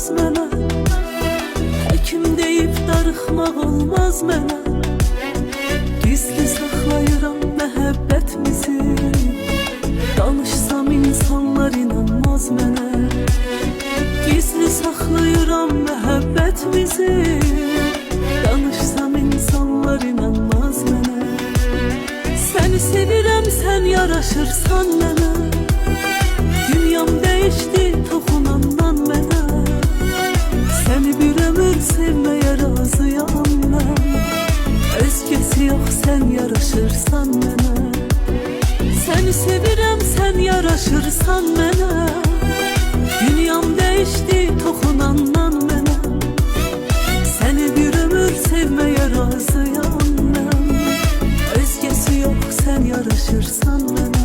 olmaz mənə, həkim deyib darıxmaq olmaz mənə. Gizli saxlayıram məhəbbətimizi, danışsam insanlar inanmaz mənə. Gizli saxlayıram məhəbbətimizi, danışsam insanlar inanmaz mənə. Səni sevirəm, sən yaraşırsan mənə, dünyam dəyişdi toxunandan mənə. Səni bir ömür sevməyə razıyam mən, özgəsi yox, sən yaraşırsan mənə. Səni sevirəm, sən yaraşırsan mənə, dünyam dəyişdi toxunandan mənə. Səni bir ömür sevməyə razıyam mən, özgəsi yox, sən yaraşırsan mənə.